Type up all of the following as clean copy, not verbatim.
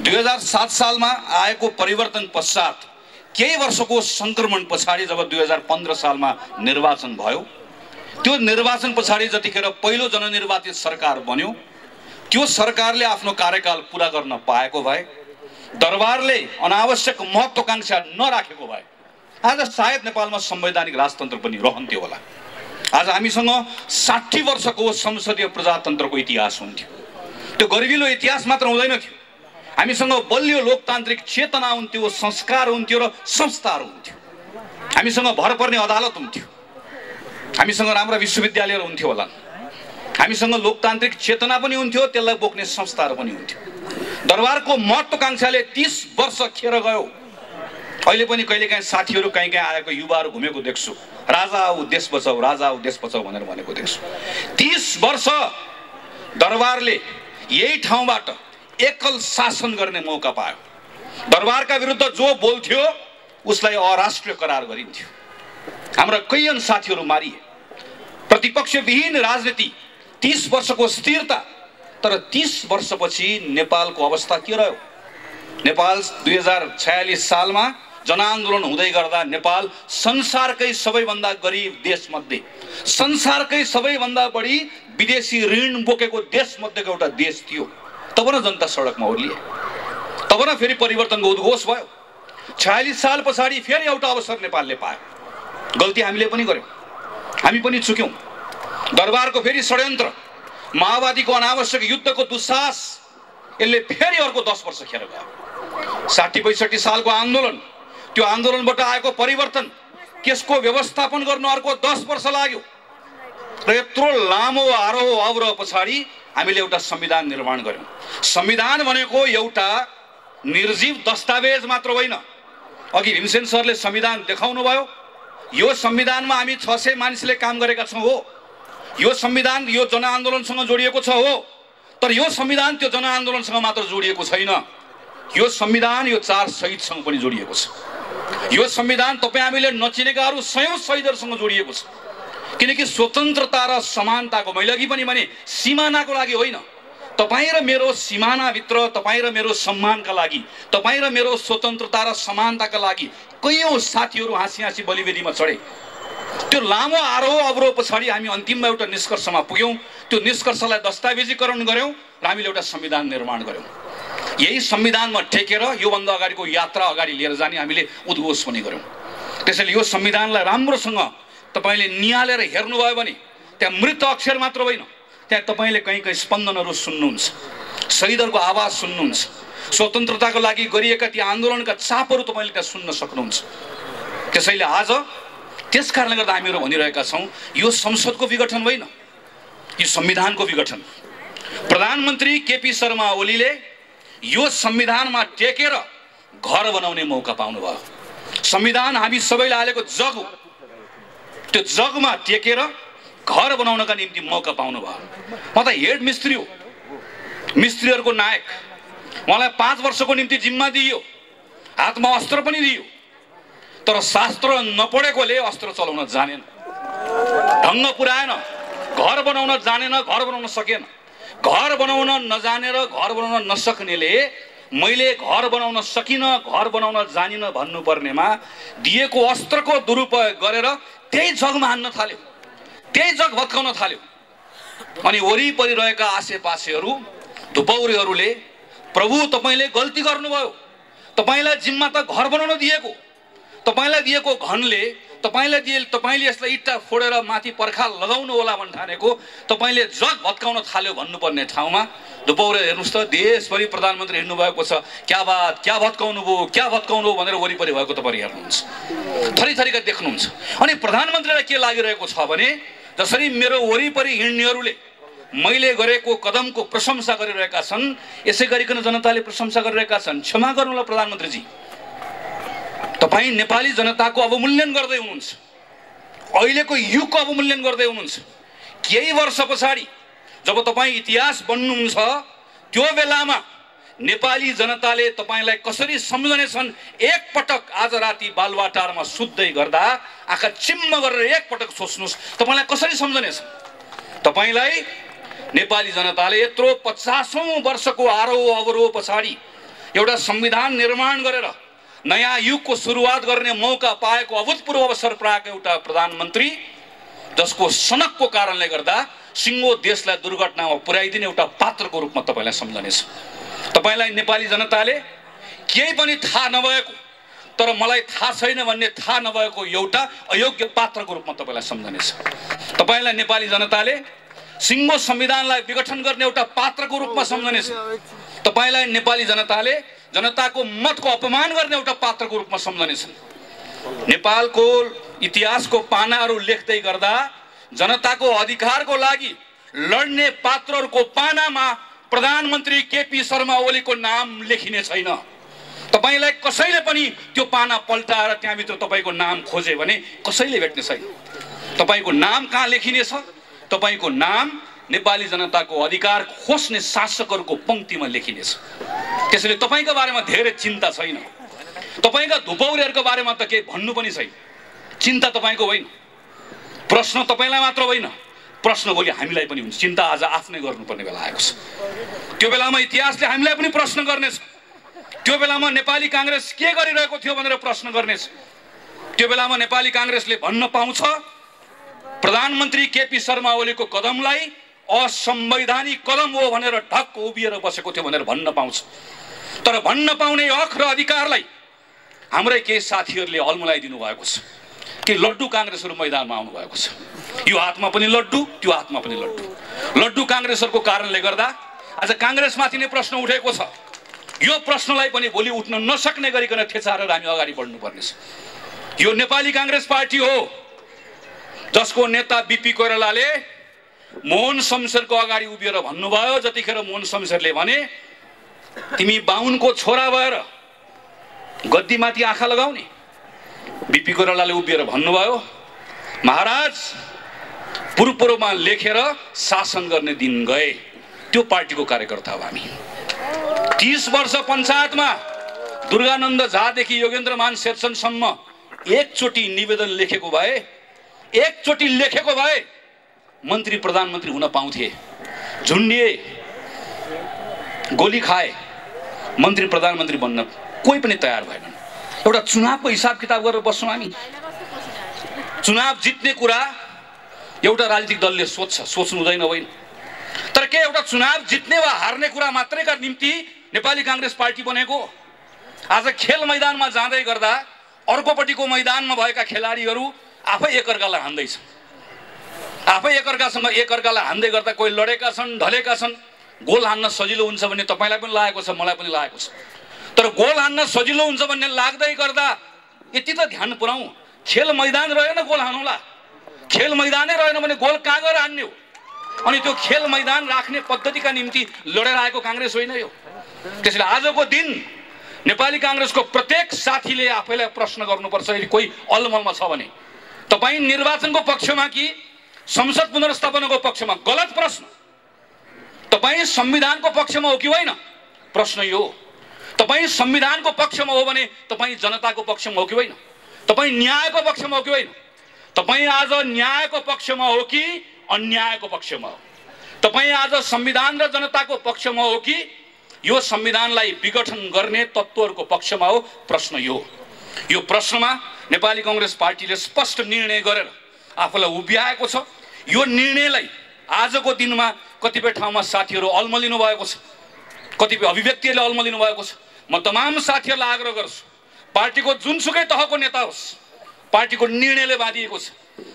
2007 सालमा आएको परिवर्तन पश्चात केही वर्षको संक्रमण पछाडि जब 2015 सालमा निर्वाचन भयो, त्यो निर्वाचन पछाडि जतिखेर पहिलो जननिर्वाचित सरकार बन्यो, त्यो सरकारले आफ्नो कार्यकाल पूरा गर्न पाएको भए, दरबारले अनावश्यक महत्त्वाकांक्षा नराखेको भए आज सायद नेपालमा संवैधानिक राजतन्त्र पनि रहन्थ्यो होला। आज हामीसँग 60 वर्षको संसदीय प्रजातन्त्रको इतिहास हुन्थ्यो। त्यो गरिलो इतिहास मात्र हुँदैन थियो, हामीसँग बलियो लोकतान्त्रिक चेतना हुन्थ्यो, संस्कार हुन्थ्यो र संस्थाहरू हुन्थ्यो। हामीसँग भर पर्ने अदालत हुन्थ्यो, हामीसँग राम्रा विश्वविद्यालयहरू हुन्थ्यो होला, हामीसँग लोकतान्त्रिक चेतना पनि हुन्थ्यो, त्यसलाई बोक्ने संस्थाहरू पनि हुन्थ्यो। दरबारको महत्त्वाकांक्षाले 30 वर्ष खेर गयो। अहिले पनि कहिलेकाहीँ साथीहरू कहीँ आएको युवाहरू घुमेको देख्छु, राजा आऊ देश बचाऊ, राजा आऊ देश बचाऊ भनेर भनेको देख्छु। 30 वर्ष दरबारले यही ठाउँबाट एकल शासन गर्ने मौका पायो। दरबारका विरुद्ध जो बोल्थ्यो उसलाई अराष्ट्रिय करार गरिन्थ्यो। हाम्रा कैयन साथीहरू मारिए। प्रतिपक्ष विहीन राजनीति, 30 वर्षको स्थिरता, तर 30 वर्षपछि नेपालको अवस्था के रह्यो? नेपाल 2046 सालमा जनआन्दोलन हुँदै गर्दा नेपाल संसारकै सबैभन्दा गरिब देशमध्ये, संसारकै सबैभन्दा बढी विदेशी ऋण बोकेको देशमध्येको एउटा देश थियो। तब न जनता सडकमा ओर्लिए, तब न फेरि परिवर्तनको उद्घोष भयो। 46 साल पछाडि फेरि एउटा अवसर नेपालले पायो। गल्ती हामीले पनि गर्यौँ, हामी पनि चुक्यौँ। दरबारको फेरि षड्यन्त्र, माओवादीको अनावश्यक युद्धको दुस्साहस, यसले फेरि अर्को 10 वर्ष खेर गयो। 60-65 सालको आन्दोलन, त्यो आन्दोलनबाट आएको परिवर्तन, त्यसको व्यवस्थापन गर्न अर्को 10 वर्ष लाग्यो। र यत्रो लामो आरोह अवरोह पछाडि हामीले एउटा संविधान निर्माण गर्यौँ। संविधान भनेको एउटा निर्जीव दस्तावेज मात्र होइन। अघि भीमसेन सरले संविधान देखाउनु भयो। यो संविधानमा हामी 600 मानिसले काम गरेका छौँ हो। यो संविधान यो जनआन्दोलनसँग जोडिएको छ हो, तर यो संविधान त्यो जनआन्दोलनसँग मात्र जोडिएको छैन। यो संविधान यो 4 शहीदसँग पनि जोडिएको छ। यो संविधान तपाईँ हामीले नचिनेका अरू सयौं शहीदहरूसँग जोडिएको छ। किनकि स्वतन्त्रता र समानताको, मैले अघि पनि भने सिमानाको लागि होइन, तपाईँ र मेरो सिमानाभित्र तपाईँ र मेरो सम्मानका लागि, तपाईँ र मेरो स्वतन्त्रता र समानताका लागि कैयौं साथीहरू हाँसी हाँसी बलिवेदीमा चढे। त्यो लामो आरोह अवरोह पछाडि हामी अन्तिममा एउटा निष्कर्षमा पुग्यौँ। त्यो निष्कर्षलाई दस्तावेजीकरण गऱ्यौँ र हामीले एउटा संविधान निर्माण गऱ्यौँ। यही संविधानमा टेकेर योभन्दा अगाडिको यात्रा अगाडि लिएर जाने हामीले उद्घोष पनि गऱ्यौँ। त्यसैले यो संविधानलाई राम्रोसँग तपाईले निहालेर हेर्नुभयो भने त्यहाँ मृत अक्षर मात्र होइन, त्यहाँ तपाईले कहीँ कहीँ स्पन्दनहरू सुन्नुहुन्छ, शहीदहरूको आवाज सुन्नुहुन्छ, स्वतन्त्रताको लागि गरिएका ती आन्दोलनका चापहरू तपाईले त्यहाँ सुन्न सक्नुहुन्छ। त्यसैले आज त्यस कारणले गर्दा हामीहरू भनिरहेका छौँ, यो संसदको विघटन होइन, यो संविधानको विघटन। प्रधानमन्त्री केपी शर्मा ओलीले यो संविधानमा टेकेर घर बनाउने मौका पाउनुभयो। संविधान हामी सबैले हालेको जग हो, त्यो जगमा टेकेर घर बनाउनका निम्ति मौका पाउनुभयो। म त हेड मिस्त्री हो, मिस्त्रीहरूको नायक। मलाई 5 वर्षको निम्ति जिम्मा दिइयो, हातमा अस्त्र पनि दिइयो, तर शास्त्र नपढेकोले अस्त्र चलाउन जानेन, ढङ्ग पुर्याएन, घर बनाउन जानेन, घर बनाउन सकेन। घर बनाउन नजानेर घर बनाउन नसक्नेले मैले घर बनाउन सकिनँ, घर बनाउन जानिन भन्नुपर्नेमा दिएको अस्त्रको दुरुपयोग गरेर त्यही जगमा हान्न थाल्यो, त्यही जग भत्काउन थाल्यो। अनि वरिपरि रहेका आसेपासेहरू, धुपौरीहरूले प्रभु तपाईँले गल्ती गर्नुभयो, तपाईँलाई जिम्मा त घर बनाउन दिएको, तपाईँलाई दिएको घनले तपाईँले यसलाई इट्टा फोडेर माथि पर्खाल लगाउनु होला भन्न ठानेको, तपाईँले जग भत्काउन थाल्यो भन्नुपर्ने ठाउँमा धुपौरे हेर्नुहोस् त, देशभरि प्रधानमन्त्री हिँड्नु भएको छ, क्या बात, क्या भत्काउनु भयो, क्या भत्काउनु हो भनेर वरिपरि भएको तपाईँ हेर्नुहुन्छ, थरीथरीका देख्नुहुन्छ। अनि प्रधानमन्त्रीलाई के लागिरहेको छ भने जसरी मेरो वरिपरि हिँड्नेहरूले मैले गरेको कदमको प्रशंसा गरिरहेका छन्, यसै गरिकन जनताले प्रशंसा गरिरहेका छन्। क्षमा गर्नुहोला प्रधानमन्त्रीजी, तपाईँ नेपाली जनताको अवमूल्यन गर्दै हुनुहुन्छ, अहिलेको युगको अवमूल्यन गर्दै हुनुहुन्छ। केही वर्ष पछाडि जब तपाईँ इतिहास बन्नुहुन्छ, त्यो बेलामा नेपाली जनताले तपाईँलाई कसरी सम्झनेछन्, एकपटक आज राति बालुवाटारमा सुत्दै गर्दा आँखा चिम्म गरेर एकपटक सोच्नुहोस्, तपाईँलाई कसरी सम्झनेछ। तपाईँलाई नेपाली जनताले यत्रो 50औं वर्षको आरोह अवरोह पछाडि एउटा संविधान निर्माण गरेर नयाँ युगको सुरुवात गर्ने मौका पाएको अभूतपूर्व अवसर पाएको एउटा प्रधानमन्त्री जसको सनकको कारणले गर्दा सिङ्गो देशलाई दुर्घटनामा पुर्याइदिने एउटा पात्रको रूपमा तपाईलाई सम्झनेछ। तपाईलाई नेपाली जनताले केही पनि थाहा नभएको तर मलाई थाहा छैन भन्ने थाहा नभएको एउटा अयोग्य पात्रको रूपमा तपाईलाई सम्झनेछ। तपाईलाई नेपाली जनताले सिङ्गो संविधानलाई विघटन गर्ने एउटा पात्रको रूपमा सम्झनेछ। तपाईलाई नेपाली जनताले जनताको मतको अपमान गर्ने एउटा पात्रको रूपमा सम्झनेछन्। नेपालको इतिहासको पानाहरू लेख्दै गर्दा जनताको अधिकारको लागि लड्ने पात्रहरूको पानामा प्रधानमन्त्री केपी शर्मा ओलीको नाम लेखिने छैन। तपाईलाई कसैले पनि त्यो पाना पल्टाएर त्यहाँभित्र तपाईको नाम खोजे भने कसैले भेट्ने छैन। तपाईको नाम कहाँ लेखिनेछ? तपाईको नाम नेपाली जनताको अधिकार खोज्ने शासकहरूको पंक्तिमा लेखिनेछ। त्यसैले तपाईको बारेमा धेरै चिन्ता छैन। तपाईका धुपौरीहरूको बारेमा त केही भन्नु पनि छैन। चिन्ता तपाईको होइन, प्रश्न तपाईलाई मात्र होइन, प्रश्न भोलि हामीलाई पनि हुन्छ। चिन्ता आज आफ्नै गर्नुपर्ने बेला आएको छ। त्यो बेलामा इतिहासले हामीलाई पनि प्रश्न गर्नेछ। त्यो बेलामा नेपाली कांग्रेस के गरिरहेको थियो भनेर प्रश्न गर्नेछ। त्यो बेलामा नेपाली कांग्रेसले भन्न पाउँछ प्रधानमन्त्री केपी शर्मा ओलीको कदमलाई असंवैधानिक कदम हो भनेर ढक्क उभिएर बसेको थियो भनेर भन्न पाउँछ। तर भन्न पाउने हक र अधिकारलाई हाम्रै केही साथीहरूले अल्मलाइदिनु भएको छ कि लड्डु कांग्रेसहरू मैदानमा आउनु भएको छ। यो हातमा पनि लड्डु, त्यो हातमा पनि लड्डु। लड्डु कांग्रेसहरूको कारणले गर्दा आज कांग्रेसमाथि नै प्रश्न उठेको छ। यो प्रश्नलाई पनि भोलि उठ्न नसक्ने गरिकन ठेचारेर हामी अगाडि बढ्नुपर्नेछ। यो नेपाली कांग्रेस पार्टी हो जसको नेता बीपी कोइरालाले मोहन शमशेरको अगाडि उभिएर भन्नुभयो, जतिखेर मोहन शमशेरले भने तिमी बाहुनको छोरा भएर गद्दीमाथि आँखा लगाउने, बीपी कोइरालाले उभिएर भन्नुभयो महाराज पूर्वमा लेखेर शासन गर्ने दिन गए। त्यो पार्टीको कार्यकर्ता हो हामी। 30 वर्ष पञ्चायतमा दुर्गानन्द झादेखि योगेन्द्रमान शेरचनसम्म एकचोटि निवेदन लेखेको भए, एकचोटि लेखेको भए मन्त्री प्रधानमन्त्री हुन पाउँथे। झुन्डिए, गोली खाए, मन्त्री प्रधानमन्त्री बन्न कोही पनि तयार भएनन्। एउटा चुनावको हिसाब किताब गरेर बस्छौँ हामी। चुनाव जित्ने कुरा एउटा राजनीतिक दलले सोच्नु हुँदैन होइन। तर के एउटा चुनाव जित्ने वा हार्ने कुरा मात्रैका निम्ति नेपाली कांग्रेस पार्टी बनेको? आज खेल मैदानमा जाँदै गर्दा अर्कोपट्टिको मैदानमा भएका खेलाडीहरू आफै एकअर्कालाई हान्दैछन्। आफै एकअर्कालाई हान्दै गर्दा कोही लडेका छन्, ढलेका छन्। गोल हान्न सजिलो हुन्छ भन्ने तपाईलाई पनि लागेको छ, मलाई पनि लागेको छ। तर गोल हान्न सजिलो हुन्छ भन्ने लाग्दै गर्दा यति त ध्यान पुर्याउँ, खेल मैदान रहेन गोल हान्नुला। खेल मैदानै रहेन भने गोल कहाँ गएर हान्ने हो? अनि त्यो खेल मैदान राख्ने पद्धतिका निम्ति लडेर आएको कांग्रेस होइन यो। त्यसैले आजको दिन नेपाली कांग्रेसको प्रत्येक साथीले आफैलाई प्रश्न गर्नुपर्छ यदि कोही अलमलमा छ भने तपाईँ निर्वाचनको पक्षमा कि संसद पुनर्स्थापनाको पक्षमा? गलत प्रश्न। तपाईँ संविधानको पक्षमा हो कि होइन? प्रश्न यो। तपाईँ संविधानको पक्षमा हो भने तपाईँ जनताको पक्षमा हो कि होइन? तपाईँ न्यायको पक्षमा हो कि होइन? तपाईँ आज न्यायको पक्षमा हो कि अन्यायको पक्षमा हो? तपाईँ आज संविधान र जनताको पक्षमा हो कि यो संविधानलाई विघटन गर्ने तत्त्वहरूको पक्षमा हो? प्रश्न यो। यो प्रश्नमा नेपाली कांग्रेस पार्टीले स्पष्ट निर्णय गरेर आफूलाई उभ्याएको छ। यो निर्णयलाई आजको दिनमा कतिपय ठाउँमा साथीहरू अल्मलिनु भएको छ, कतिपय अभिव्यक्तिहरूले अल्मलिनु भएको छ। म तमाम साथीहरूलाई आग्रह गर्छु, पार्टीको जुनसुकै तहको नेता होस्, पार्टीको निर्णयले बाँधिएको छ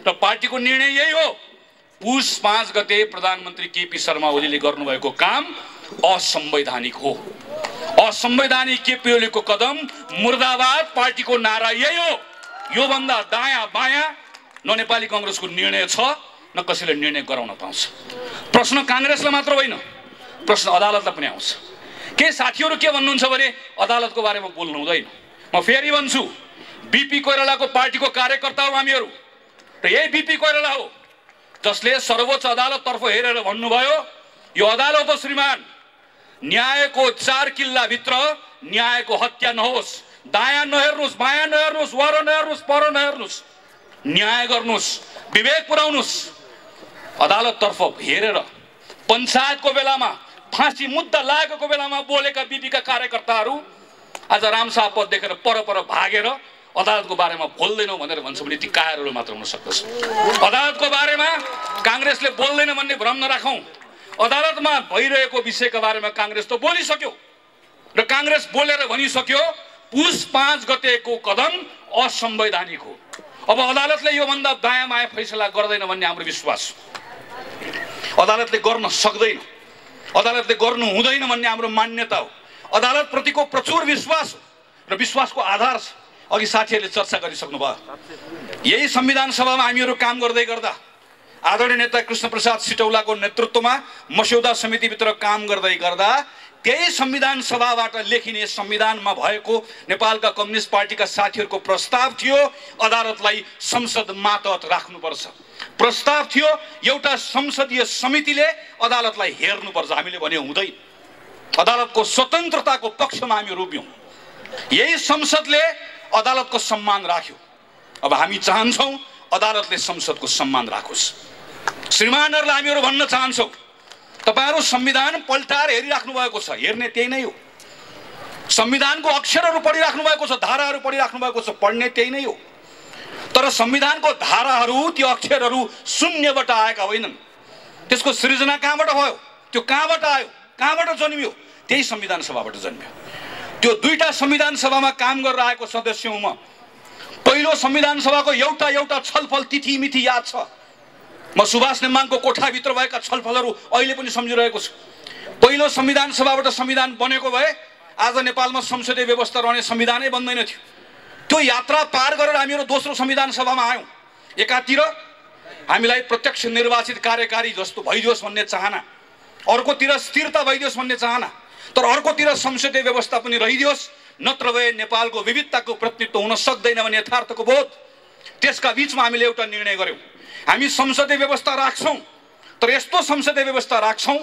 र पार्टीको निर्णय यही हो। पुष 5 गते प्रधानमन्त्री केपी शर्मा ओलीले गर्नुभएको काम असंवैधानिक हो। असंवैधानिक केपी ओलीको कदम मुर्दाबाद पार्टीको नारा यही हो। यो भन्दा दायाँ बायाँ न नेपाली कांग्रेसको निर्णय छ न कसैले निर्णय गराउन पाउँछ। प्रश्न कांग्रेसलाई मात्र होइन, प्रश्न अदालतलाई पनि आउँछ। के साथीहरू के भन्नुहुन्छ भने अदालतको बारेमा बोल्नु हुँदैन। म फेरि भन्छु, बीपी कोइरालाको पार्टीको कार्यकर्ता हो हामीहरू र यही बीपी कोइराला हो जसले सर्वोच्च अदालततर्फ हेरेर भन्नुभयो यो अदालत हो श्रीमान, न्यायको 4 किल्लाभित्र न्यायको हत्या नहोस्, दायाँ नहेर्नुहोस्, बायाँ नहेर्नुहोस्, वर नहेर्नुहोस्, पर नहेर्नुहोस्, न्याय गर्नुहोस्, विवेक पुर्याउनुहोस्। अदालततर्फ हेरेर पञ्चायतको बेलामा फाँसी मुद्दा लागेको बेलामा बोलेका बिपीका कार्यकर्ताहरू आज रामशाह पद देखेर पर भागेर अदालतको बारेमा बोल्दैनौ भनेर भन्छ भने ती कायरहरू मात्र हुन सक्दछ। अदालतको बारेमा काङ्ग्रेसले बोल्दैन भन्ने भ्रम नराखौँ। अदालतमा भइरहेको विषयको बारेमा काङ्ग्रेस त बोलिसक्यो र काङ्ग्रेस बोलेर भनिसक्यो पुस 5 गतेको कदम असंवैधानिक हो। अब अदालतले योभन्दा दायाँ बायाँ फैसला गर्दैन भन्ने हाम्रो विश्वास। अदालतले गर्न सक्दैन, अदालतले गर्नु हुँदैन भन्ने हाम्रो मान्यता हो। अदालत प्रतिको प्रचुर विश्वास हो र विश्वासको आधार छ। अघि साथीहरूले चर्चा गरिसक्नु भयो। यही संविधान सभामा हामीहरू काम गर्दै गर्दा आदरणीय नेता कृष्णप्रसाद सिटौलाको नेतृत्वमा मस्यौदा समितिभित्र काम गर्दै गर्दा त्यही संविधान सभाबाट लेखिने संविधानमा भएको नेपालका कम्युनिस्ट पार्टीका साथीहरूको प्रस्ताव थियो अदालतलाई संसद मातहत राख्नुपर्छ। प्रस्ताव थियो एउटा संसदीय समितिले अदालतलाई हेर्नुपर्छ। हामीले भने हुँदैन। अदालतको स्वतन्त्रताको पक्षमा हामी उभियौँ। यही संसदले अदालतको सम्मान राख्यो। अब हामी चाहन्छौँ अदालतले संसदको सम्मान राखोस्। श्रीमानहरूलाई हामीहरू भन्न चाहन्छौँ तपाईहरु संविधान पल्टाएर हेरिराख्नु भएको छ, हेर्ने त्यही नै हो। संविधानको अक्षरहरू पढिराख्नु भएको छ, धाराहरू पढिराख्नु भएको छ, पढ्ने त्यही नै हो। तर संविधानको धाराहरू त्यो अक्षरहरू शून्यबाट आएका होइनन्। त्यसको सृजना कहाँबाट भयो, त्यो कहाँबाट आयो, कहाँबाट जन्मियो, त्यही संविधान सभाबाट जन्मियो। त्यो दुईटा संविधान सभामा काम गरेर आएको सदस्य हुँ म। पहिलो संविधान सभाको एउटा छलफल तिथि मिथि याद छ। म सुभाष नेमाङको कोठाभित्र भएका छलफलहरू अहिले पनि सम्झिरहेको छु। पहिलो संविधान सभाबाट संविधान बनेको भए आज नेपालमा संसदीय व्यवस्था रहने संविधानै बन्दैन थियो। त्यो यात्रा पार गरेर हामीहरू दोस्रो संविधान सभामा आयौँ। एकातिर हामीलाई प्रत्यक्ष निर्वाचित कार्यकारी जस्तो भइदियोस् भन्ने चाहना, अर्कोतिर स्थिरता भइदियोस् भन्ने चाहना, तर अर्कोतिर संसदीय व्यवस्था पनि रहिदियोस्, नत्र भए नेपालको विविधताको प्रतिनिधित्व हुन सक्दैन भन्ने यथार्थको बोध। त्यसका बीचमा हामीले एउटा निर्णय गर्यौँ। हामी संसदीय व्यवस्था राख्छौँ, तर यस्तो संसदीय व्यवस्था राख्छौँ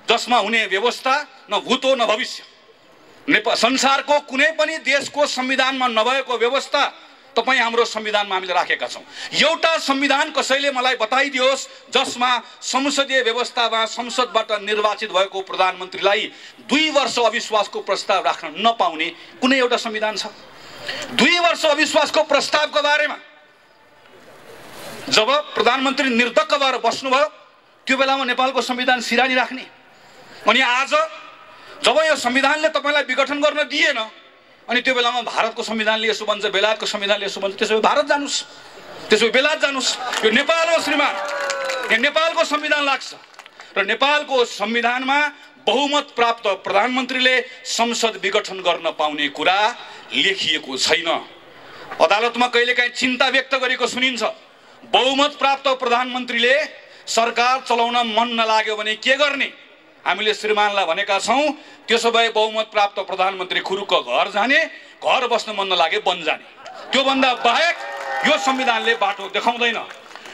जसमा हुने व्यवस्था न भूत हो न भविष्य। संसारको कुनै पनि देशको संविधानमा नभएको व्यवस्था तपाईँ हाम्रो संविधानमा हामीले राखेका छौँ। एउटा संविधान कसैले मलाई बताइदियोस् जसमा संसदीय व्यवस्थामा संसदबाट निर्वाचित भएको प्रधानमन्त्रीलाई 2 वर्ष अविश्वासको प्रस्ताव राख्न नपाउने कुनै एउटा संविधान छ? 2 वर्ष अविश्वासको प्रस्तावको बारेमा जब प्रधानमन्त्री निर्धक्क भएर बस्नुभयो त्यो बेलामा नेपालको संविधान सिरानी राख्ने, अनि आज जब यो संविधानले तपाईँलाई विघटन गर्न दिएन अनि त्यो बेलामा भारतको संविधानले यसो भन्छ, बेलायतको संविधानले यसो भन्छ, त्यसो भए भारत जानुस्, त्यसो भए बेलायत जानुस्। यो नेपाल हो श्रीमान, यो नेपालको संविधान लाग्छ र नेपालको संविधानमा बहुमत प्राप्त प्रधानमन्त्रीले संसद विघटन गर्न पाउने कुरा लेखिएको छैन। अदालतमा कहिलेकाहीँ चिन्ता व्यक्त गरेको सुनिन्छ। बहुमत प्राप्त प्रधानमन्त्रीले सरकार चलाउन मन नलाग्यो भने के गर्ने? हामीले श्रीमानलाई भनेका छौँ त्यसो भए बहुमत प्राप्त प्रधानमन्त्री खुरुक्क घर जाने, घर बस्न मन नलागे वन जाने। त्योभन्दा बाहेक यो संविधानले बाटो देखाउँदैन।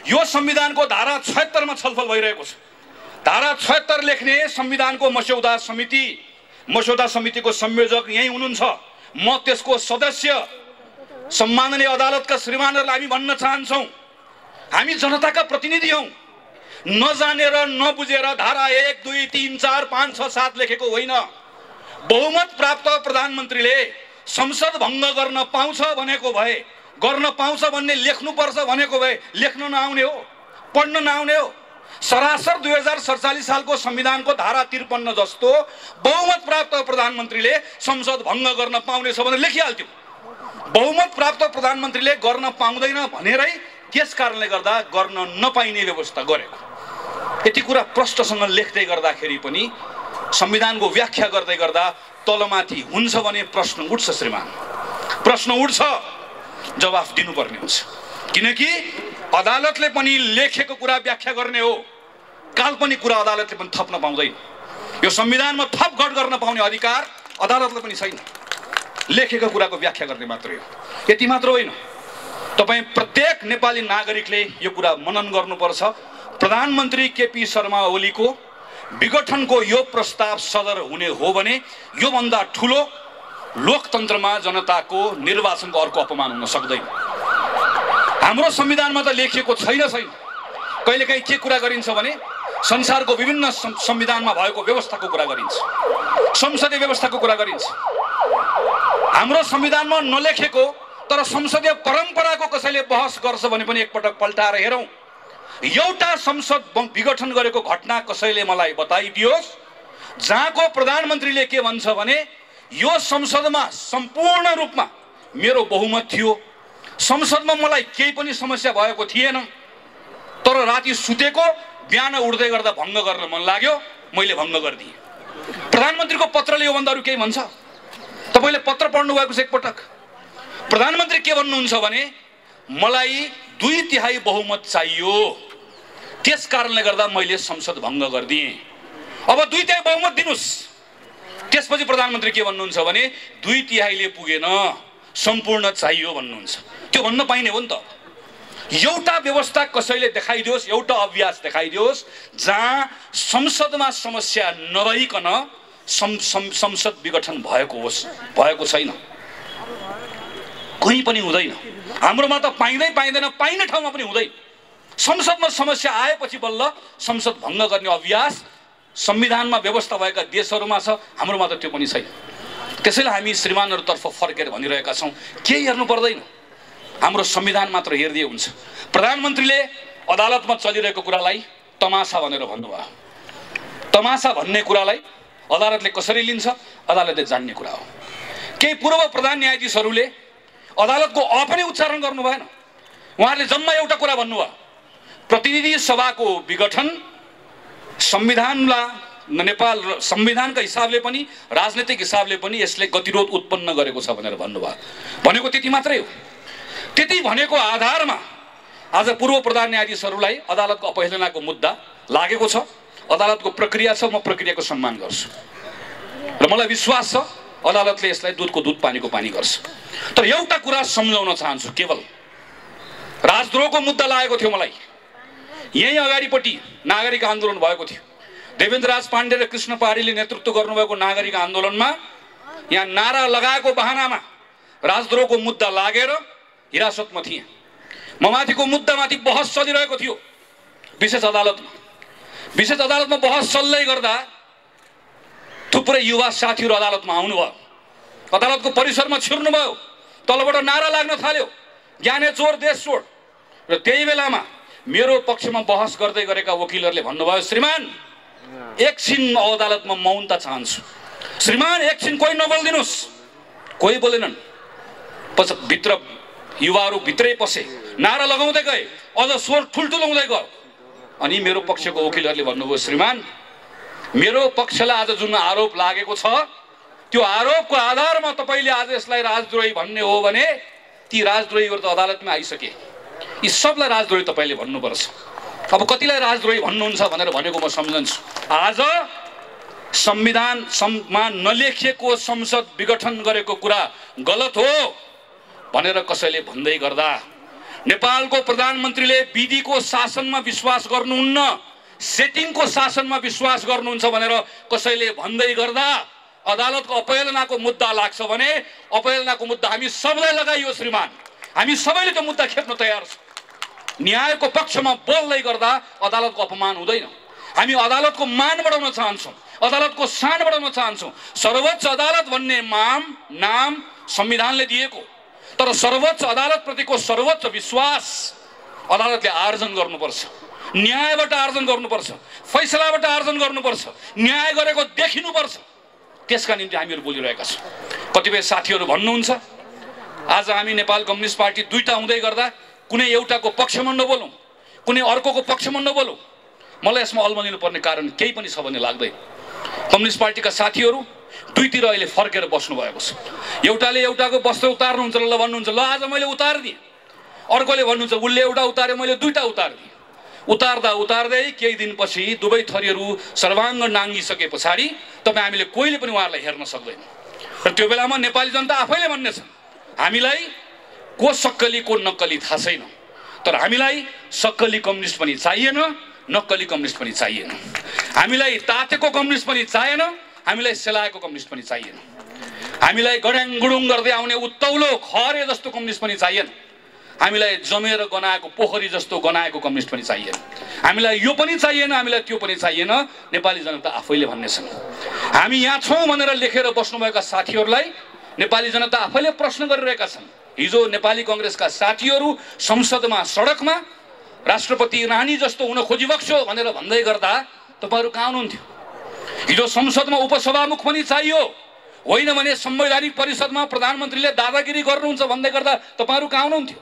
यो संविधानको धारा 76 मा छलफल भइरहेको छ। धारा 76 लेख्ने संविधानको मस्यौदा समितिको संयोजक यही हुनुहुन्छ, म त्यसको सदस्य। सम्माननीय अदालतका श्रीमानहरूलाई हामी भन्न चाहन्छौँ हामी जनताका प्रतिनिधि हौँ। नजानेर नबुझेर धारा 1, 2, 3, 4, 5, 6, 7 लेखेको होइन। बहुमत प्राप्त प्रधानमन्त्रीले संसद भङ्ग गर्न पाउँछ भनेको भए, गर्न पाउँछ भन्ने लेख्नुपर्छ भनेको भए लेख्न नआउने हो, पढ्न नआउने हो। सरासर 2047 सालको संविधानको धारा 53 जस्तो बहुमत प्राप्त प्रधानमन्त्रीले संसद भङ्ग गर्न पाउने छ भनेर लेखिहाल्थ्यो। बहुमत प्राप्त प्रधानमन्त्रीले गर्न पाउँदैन भनेरै त्यस कारणले गर्दा गर्न नपाइने व्यवस्था गरेको। यति कुरा प्रष्टसँग लेख्दै गर्दाखेरि पनि संविधानको व्याख्या गर्दै गर्दा तलमाथि हुन्छ भने प्रश्न उठ्छ श्रीमान, प्रश्न उठ्छ, जवाफ दिनुपर्ने हुन्छ। किनकि अदालतले पनि लेखेको कुरा व्याख्या गर्ने हो, काल्पनिक कुरा अदालतले पनि थप्न पाउँदैन। यो संविधानमा थपघट गर्न पाउने अधिकार अदालतले पनि छैन। लेखेको कुराको व्याख्या गर्ने मात्रै हो। यति मात्र होइन, तपाईँ प्रत्येक नेपाली नागरिकले यो कुरा मनन गर्नुपर्छ। प्रधानमन्त्री केपी शर्मा ओलीको विघटनको यो प्रस्ताव सदर हुने हो भने योभन्दा ठुलो लोकतन्त्रमा जनताको निर्वाचनको अर्को अपमान हुन सक्दैन। हाम्रो संविधानमा त लेखिएको छैन। कहिलेकाहीँ के कुरा गरिन्छ भने संसारको विभिन्न संविधानमा भएको व्यवस्थाको कुरा गरिन्छ, संसदीय व्यवस्थाको कुरा गरिन्छ। हाम्रो संविधानमा नलेखेको तर संसदीय परम्पराको कसैले बहस गर्छ भने पनि एकपटक पल्टाएर हेरौँ। एउटा संसद विघटन गरेको घटना कसैले मलाई बताइदियोस् जहाँको प्रधानमन्त्रीले के भन्छ भने यो संसदमा सम्पूर्ण रूपमा मेरो बहुमत थियो, संसदमा मलाई केही पनि समस्या भएको थिएन, तर राति सुतेको बिहान उठ्दै गर्दा भङ्ग गर्न मन लाग्यो, मैले भङ्ग गरिदिएँ। प्रधानमन्त्रीको पत्रले योभन्दा अरू केही भन्छ? तपाईँले पत्र पढ्नु भएको छ एकपटक? प्रधानमन्त्री के भन्नुहुन्छ भने मलाई 2/3 बहुमत चाहियो, त्यस कारणले गर्दा मैले संसद भङ्ग गरिदिएँ। अब 2/3 बहुमत दिनुस्। त्यसपछि प्रधानमन्त्री के भन्नुहुन्छ भने 2/3ले पुगेन, सम्पूर्ण चाहियो भन्नुहुन्छ। त्यो भन्न पाइने हो नि त। एउटा व्यवस्था कसैले देखाइदियोस्, एउटा अभ्यास देखाइदियोस् जहाँ संसदमा समस्या नभइकन संसद विघटन भएको होस्। भएको छैन, कहीँ पनि हुँदैन। हाम्रोमा त पाइँदैन, पाइने ठाउँमा पनि हुँदैन। संसदमा समस्या आएपछि बल्ल संसद भङ्ग गर्ने अभ्यास संविधानमा व्यवस्था भएका देशहरूमा छ, हाम्रोमा त त्यो पनि छैन। त्यसैले हामी श्रीमानहरूतर्फ फर्केर भनिरहेका छौँ, केही हेर्नु पर्दैन, हाम्रो संविधान मात्र हेरिदिए हुन्छ। प्रधानमन्त्रीले अदालतमा चलिरहेको कुरालाई तमासा भनेर भन्नुभयो। तमासा भन्ने कुरालाई अदालतले कसरी लिन्छ, अदालतले जान्ने कुरा हो। केही पूर्व प्रधान न्यायाधीशहरूले अदालतको अ पनि उच्चारण गर्नु भएन। उहाँहरूले जम्मा एउटा कुरा भन्नुभयो, प्रतिनिधि सभाको विघटन संविधानलाई नेपाल संविधानका हिसाबले पनि राजनीतिक हिसाबले पनि यसले गतिरोध उत्पन्न गरेको छ भनेर भन्नुभयो। भनेको त्यति मात्रै हो। त्यति भनेको आधारमा आज पूर्व प्रधान न्यायाधीशहरूलाई अदालतको अपहेलनाको मुद्दा लागेको छ। अदालतको प्रक्रिया छ, म प्रक्रियाको सम्मान गर्छु र मलाई विश्वास छ अदालतले यसलाई दुधको दुध पानीको पानी गर्छ। तर एउटा कुरा सम्झाउन चाहन्छु, केवल राजद्रोहको मुद्दा लागेको थियो मलाई। यही अगाडिपट्टि नागरिक आन्दोलन भएको थियो। देवेन्द्रराज पाण्डे र कृष्ण पहाडीले नेतृत्व गर्नुभएको नागरिक आन्दोलनमा यहाँ नारा लगाएको बहानामा राजद्रोहको मुद्दा लागेर हिरासतमा थिए। म माथिको मुद्दामाथि बहस चलिरहेको थियो विशेष अदालतमा। विशेष अदालतमा बहस चल्दै गर्दा थुप्रै युवा साथीहरू अदालतमा आउनुभयो, अदालतको परिसरमा छिर्नुभयो, तलबाट नारा लाग्न थाल्यो, ज्ञाने चोर देश छोड। र त्यही बेलामा मेरो पक्षमा बहस गर्दै गरेका वकिलहरूले भन्नुभयो, श्रीमान एकछिन अदालतमा मौनता चाहन्छु, श्रीमान एकछिन कोही नबोलिदिनुहोस्। कोही बोलेनन्। भित्र युवाहरू भित्रै पसे, नारा लगाउँदै गए, अझ स्वर ठुल्ठुलो हुँदै गयो। अनि मेरो पक्षको वकिलहरूले भन्नुभयो, श्रीमान मेरो पक्षलाई आज जुन आरोप लागेको छ त्यो आरोपको आधारमा तपाईँले आज यसलाई राजद्रोही भन्ने हो भने ती राजद्रोहीहरू त अदालतमा आइसके, यी सबलाई राजद्रोही तपाईँले भन्नुपर्छ। अब कतिलाई राजद्रोही भन्नुहुन्छ भनेर भनेको म सम्झन्छु। आज संविधानमा नलेखिएको संसद विघटन गरेको कुरा गलत हो भनेर कसैले भन्दै गर्दा, नेपालको प्रधानमन्त्रीले विधिको शासनमा विश्वास गर्नुहुन्न, सेटिङको शासनमा विश्वास गर्नुहुन्छ भनेर कसैले भन्दै गर्दा अदालतको अपहेलनाको मुद्दा लाग्छ भने अपहेलनाको मुद्दा हामी सबलाई लगाइयो श्रीमान। हामी सबैले त्यो मुद्दा खेप्न तयार छौँ। न्यायको पक्षमा बोल्दै गर्दा अदालतको अपमान हुँदैन। हामी अदालतको मान बढाउन चाहन्छौँ, अदालतको शान बढाउन चाहन्छौँ। सर्वोच्च अदालत भन्ने नाम संविधानले दिएको, तर सर्वोच्च अदालतप्रतिको सर्वोच्च विश्वास अदालतले आर्जन गर्नुपर्छ, न्यायबाट आर्जन गर्नुपर्छ, फैसलाबाट आर्जन गर्नुपर्छ, न्याय गरेको देखिनुपर्छ। त्यसका निम्ति हामीहरू बोलिरहेका छौँ। कतिपय साथीहरू भन्नुहुन्छ आज हामी नेपाल कम्युनिस्ट पार्टी दुईटा हुँदै गर्दा कुनै एउटाको पक्षमा नबोलौँ, कुनै अर्कोको पक्षमा नबोलौँ। मलाई यसमा अल्मलिनु पर्ने कारण केही पनि छ भन्ने लाग्दैन। कम्युनिस्ट पार्टीका साथीहरू दुईतिर अहिले फर्केर बस्नु भएको छ। एउटाले एउटाको वस्त्र उतार्नुहुन्छ ल भन्नुहुन्छ, ल आज मैले उतारिदिएँ। अर्कोले भन्नुहुन्छ उसले एउटा उतार्यो मैले दुईटा उतारिदिएँ। उतार्दा उतार्दै केही दिनपछि दुवै थरीहरू सर्वाङ्ग नाङ्गिसके पछाडि तपाईँ हामीले कोहीले पनि उहाँहरूलाई हेर्न सक्दैन। र त्यो बेलामा नेपाली जनता आफैले भन्नेछन् हामीलाई को सक्कली को नक्कली थाहा छैन, तर हामीलाई सक्कली कम्युनिस्ट पनि चाहिएन, नक्कली कम्युनिस्ट पनि चाहिएन। हामीलाई तातेको कम्युनिस्ट पनि चाहिएन, हामीलाई सेलाएको कम्युनिस्ट पनि चाहिएन। हामीलाई गड्याङ गुडुङ गर्दै आउने उत्तौलो खरे जस्तो कम्युनिस्ट पनि चाहिएन। हामीलाई जमेर गनाएको पोखरी जस्तो गनाएको कम्युनिस्ट पनि चाहिएन। हामीलाई यो पनि चाहिएन, हामीलाई त्यो पनि चाहिएन। नेपाली जनता आफैले भन्ने छन्। हामी यहाँ छौँ भनेर लेखेर बस्नुभएका साथीहरूलाई नेपाली जनता आफैले प्रश्न गरिरहेका छन्। हिजो नेपाली कांग्रेसका साथीहरू संसदमा सडकमा राष्ट्रपति रानी जस्तो हुन खोजिबक्स्यो भनेर भन्दै गर्दा तपाईहरु कहाँ हुनुहुन्थ्यो? हिजो संसदमा उपसभामुख पनि चाहियो, होइन भने संवैधानिक परिषदमा प्रधानमन्त्रीले दादागिरी गर्नुहुन्छ भन्दै गर्दा तपाईहरु कहाँ हुनुहुन्थ्यो?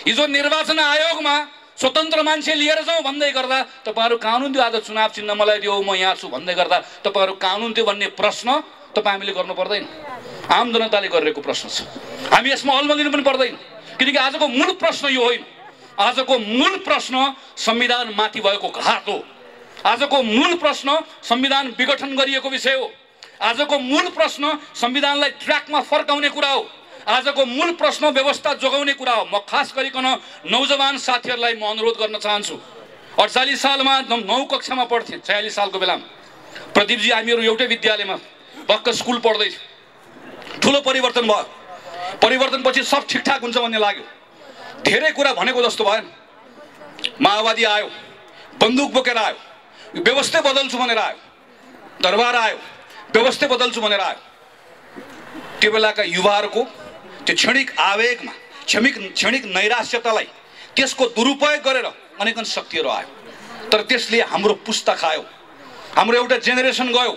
हिजो निर्वाचन आयोगमा स्वतन्त्र मान्छे लिएर जाउँ भन्दै गर्दा तपाईहरु कहाँ हुनुहुन्थ्यो? आज चुनाव चिन्ह मलाई दियो, म यहाँ छु भन्दै गर्दा तपाईहरु कहाँ हुनुहुन्थ्यो भन्ने प्रश्न तपाई हामीले गर्नु पर्दैन। आम जनताले गरिरहेको प्रश्न छ। हामी यसमा अल्मलिनु पनि पर्दैन, किनकि आजको मूल प्रश्न यो होइन। आजको मूल प्रश्न संविधान माथि भएको घात हो। आजको मूल प्रश्न संविधान विघटन गरिएको विषय हो। आजको मूल प्रश्न संविधानलाई ट्र्याकमा फर्काउने कुरा हो। आजको मूल प्रश्न व्यवस्था जोगाउने कुरा हो। म खास गरिकन नौजवान साथीहरूलाई म अनुरोध गर्न चाहन्छु। 48 सालमा 9 कक्षामा पढ्थेँ, 46 सालको बेलामा प्रदीपजी हामीहरू एउटै विद्यालयमा भक्क स्कुल पढ्दै थियौँ। ठुलो परिवर्तन भयो। परिवर्तनपछि सब ठिकठाक हुन्छ भन्ने लाग्यो। धेरै कुरा भनेको जस्तो भएन। माओवादी आयो, बन्दुक बोकेर आयो, व्यवस्था बदल्छु भनेर आयो, दरबार आयो, व्यवस्था बदल्छु भनेर आयो। त्यो बेलाका युवाहरूको त्यो क्षणिक आवेगमा, क्षणिक नैराश्यतालाई त्यसको दुरुपयोग गरेर अनेकन शक्तिहरू आयो। तर त्यसले हाम्रो पुस्ता खायो, हाम्रो एउटा जेनेरेसन गयो।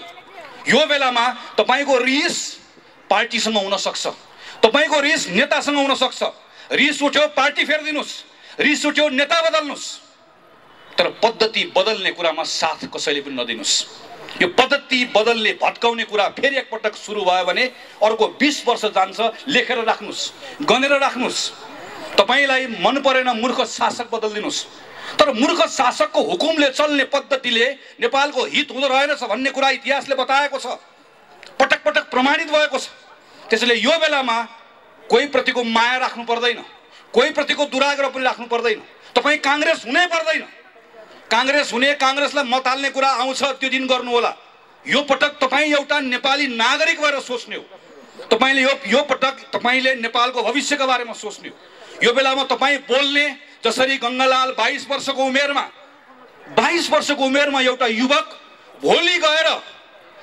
यो बेलामा तपाईको रिस पार्टीसँग हुन सक्छ, तपाईको रिस नेतासँग हुन सक्छ। रिस उठ्यो पार्टी फेर्दिनुस्, रिस उठ्यो नेता बदल्नुस्, तर पद्धति बदल्ने कुरामा साथ कसैले पनि नदिनुस्। यो पद्धति बदल्ने भट्काउने कुरा फेरि एकपटक सुरु भयो भने अर्को 20 वर्ष जान्छ। लेखेर राख्नुस्, गनेर राख्नुस्। तपाईलाई मन परेन मूर्ख शासक बदल्दिनुस्, तर मूर्ख शासकको हुकुमले चल्ने पद्धतिले नेपालको हित हुँदो रहेनछ भन्ने कुरा इतिहासले बताएको छ, पटक पटक प्रमाणित भएको छ। त्यसैले यो बेलामा कोही प्रतिको माया राख्नु पर्दैन, कोही प्रतिको दुराग्रह पनि राख्नु पर्दैन। तपाई कांग्रेस हुनै पर्दैन। कांग्रेस हुने, कांग्रेसलाई मत हाल्ने कुरा आउँछ त्यो दिन गर्नु होला। यो पटक तपाई एउटा नेपाली नागरिक भएर सोच्ने हो। तपाईले यो पटक तपाईले नेपालको भविष्यको बारेमा सोच्ने हो। यो बेलामा तपाई बोल्ने जसरी गंगालाल 22 वर्षको उमेरमा 22 वर्षको उमेरमा एउटा युवक भोलि गएर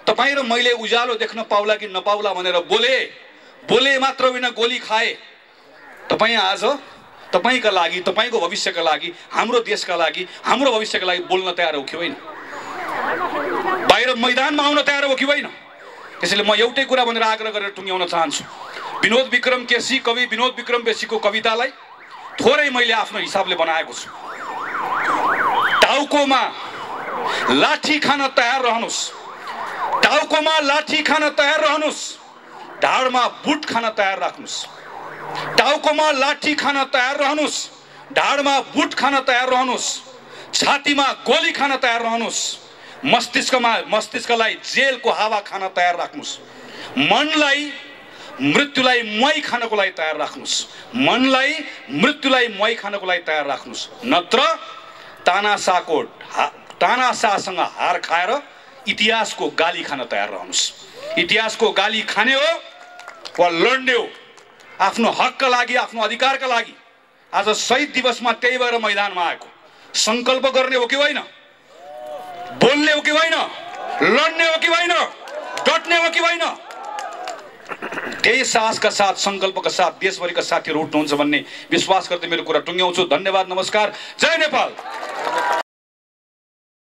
तपाई र मैले उज्यालो देख्न पाउला कि नपाउला भनेर बोले मात्र होइन गोली खाए। तपाई आज तपाईका लागि, तपाईको भविष्यका लागि, हाम्रो देशका लागि, हाम्रो भविष्यका लागि बोल्न तयार हो कि होइन? बाहिर मैदानमा आउन तयार हो कि होइन? त्यसैले म एउटै कुरा भनेर आग्रह गरेर टुङ्ग्याउन चाहन्छु। विनोद विक्रम केसी, कवि विनोद विक्रम केसीको कवितालाई थोरै मैले आफ्नो हिसाबले बनाएको छु। टाउकोमा लाठी खान तयार रहनुस्, टाउकोमा लाठी खान तयार रहनुस्, ढाडमा बुट खान तयार राख्नुस्। टाउकोमा लाठी खान तयार रहनुस्, ढाडमा बुट खान तयार रहनुस्, छातीमा गोली खान तयार रहनुस्, मस्तिष्कलाई जेलको हावा खान तयार राख्नुस्, मनलाई मृत्युलाई मई खानको लागि तयार राख्नुस्, मनलाई मृत्युलाई मई खानको लागि तयार राख्नुस्। नत्र तानाशाहसँग हार खाएर इतिहासको गाली खान तयार रहनुस्। इतिहासको गाली खाने हो वा लड्ने हो आफ्नो हकका लागि, आफ्नो अधिकारका लागि। आज शहीद दिवसमा त्यही भएर मैदानमा आएको। संकल्प गर्ने हो कि होइन? बोल्ने हो कि होइन? लड्ने हो कि होइन? डट्ने हो कि होइन? त्यही साहसका साथ, संकल्पका साथ देशभरिका साथीहरू उठ्नुहुन्छ भन्ने विश्वास गर्दै मेरो कुरा टुङ्ग्याउँछु। धन्यवाद, नमस्कार, जय नेपाल।